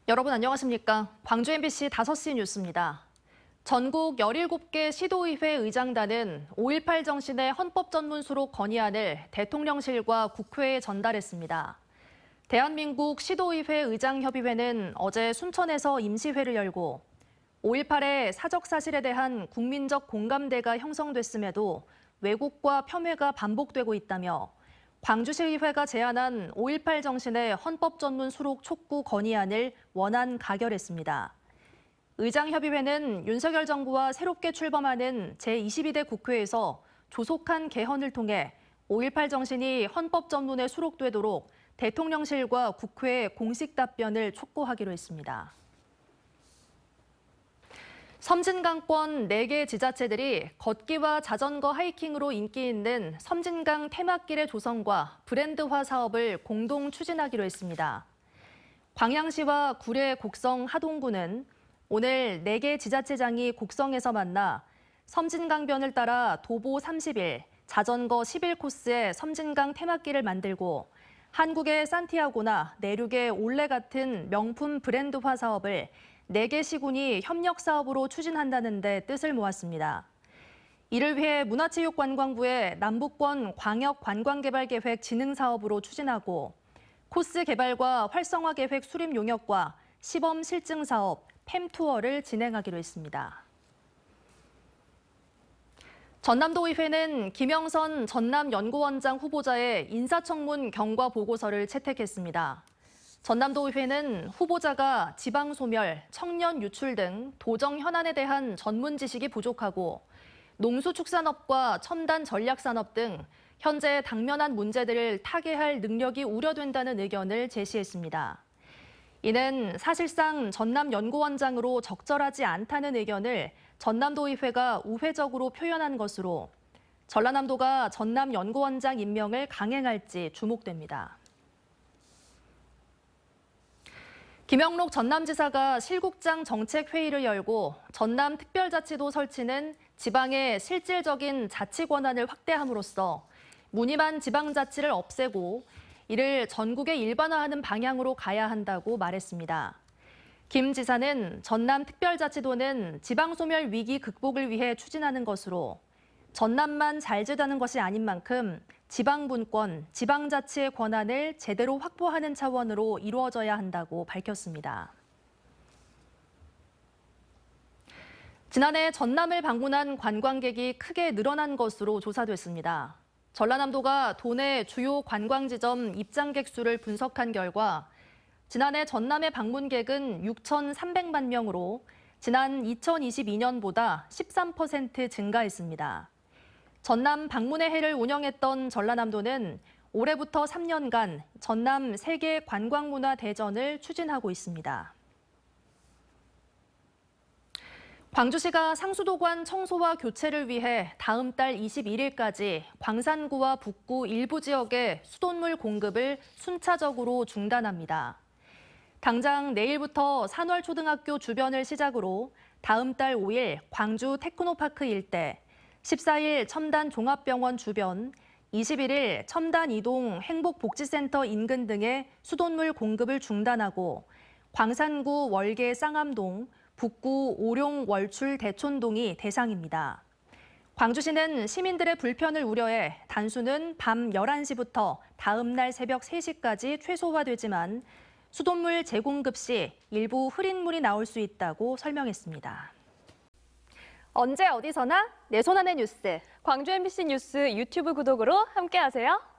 여러분 안녕하십니까? 광주 MBC 5시 뉴스입니다. 전국 17개 시도의회 의장단은 5.18 정신의 헌법전문수록 건의안을 대통령실과 국회에 전달했습니다. 대한민국 시도의회 의장협의회는 어제 순천에서 임시회를 열고 5.18의 사적 사실에 대한 국민적 공감대가 형성됐음에도 왜곡과 폄훼가 반복되고 있다며 광주시의회가 제안한 5.18 정신의 헌법전문 수록 촉구 건의안을 원안 가결했습니다. 의장협의회는 윤석열 정부와 새롭게 출범하는 제22대 국회에서 조속한 개헌을 통해 5.18 정신이 헌법 전문에 수록되도록 대통령실과 국회에 공식 답변을 촉구하기로 했습니다. 섬진강권 4개 지자체들이 걷기와 자전거 하이킹으로 인기 있는 섬진강 테마길의 조성과 브랜드화 사업을 공동 추진하기로 했습니다. 광양시와 구례 곡성 하동구는 오늘 4개 지자체장이 곡성에서 만나 섬진강변을 따라 도보 30일, 자전거 10일 코스의 섬진강 테마길을 만들고 한국의 산티아고나 내륙의 올레 같은 명품 브랜드화 사업을 4개 시군이 협력 사업으로 추진한다는 데 뜻을 모았습니다. 이를 위해 문화체육관광부의 남북권 광역관광개발계획 진행사업으로 추진하고 코스 개발과 활성화 계획 수립 용역과 시범 실증 사업, 팸투어를 진행하기로 했습니다. 전남도의회는 김영선 전남연구원장 후보자의 인사청문 경과 보고서를 채택했습니다. 전남도의회는 후보자가 지방소멸, 청년 유출 등 도정 현안에 대한 전문 지식이 부족하고 농수축산업과 첨단 전략산업 등 현재 당면한 문제들을 타개할 능력이 우려된다는 의견을 제시했습니다. 이는 사실상 전남연구원장으로 적절하지 않다는 의견을 전남도의회가 우회적으로 표현한 것으로 전라남도가 전남연구원장 임명을 강행할지 주목됩니다. 김영록 전남지사가 실국장 정책회의를 열고 전남특별자치도 설치는 지방의 실질적인 자치 권한을 확대함으로써 무늬만 지방자치를 없애고 이를 전국에 일반화하는 방향으로 가야 한다고 말했습니다. 김 지사는 전남특별자치도는 지방소멸 위기 극복을 위해 추진하는 것으로 전남만 잘 지다는 것이 아닌 만큼 지방분권, 지방자치의 권한을 제대로 확보하는 차원으로 이루어져야 한다고 밝혔습니다. 지난해 전남을 방문한 관광객이 크게 늘어난 것으로 조사됐습니다. 전라남도가 도내 주요 관광지점 입장객 수를 분석한 결과 지난해 전남의 방문객은 6,300만 명으로 지난 2022년보다 13% 증가했습니다. 전남 방문의 해를 운영했던 전라남도는 올해부터 3년간 전남 세계 관광문화 대전을 추진하고 있습니다. 광주시가 상수도관 청소와 교체를 위해 다음 달 21일까지 광산구와 북구 일부 지역에 수돗물 공급을 순차적으로 중단합니다. 당장 내일부터 산월초등학교 주변을 시작으로 다음 달 5일 광주 테크노파크 일대, 14일 첨단 종합병원 주변, 21일 첨단 이동 행복복지센터 인근 등의 수돗물 공급을 중단하고 광산구 월계 쌍암동, 북구 오룡 월출 대촌동이 대상입니다. 광주시는 시민들의 불편을 우려해 단수는 밤 11시부터 다음 날 새벽 3시까지 최소화되지만 수돗물 재공급 시 일부 흐린 물이 나올 수 있다고 설명했습니다. 언제 어디서나 내 손 안의 뉴스. 광주 MBC 뉴스 유튜브 구독으로 함께하세요.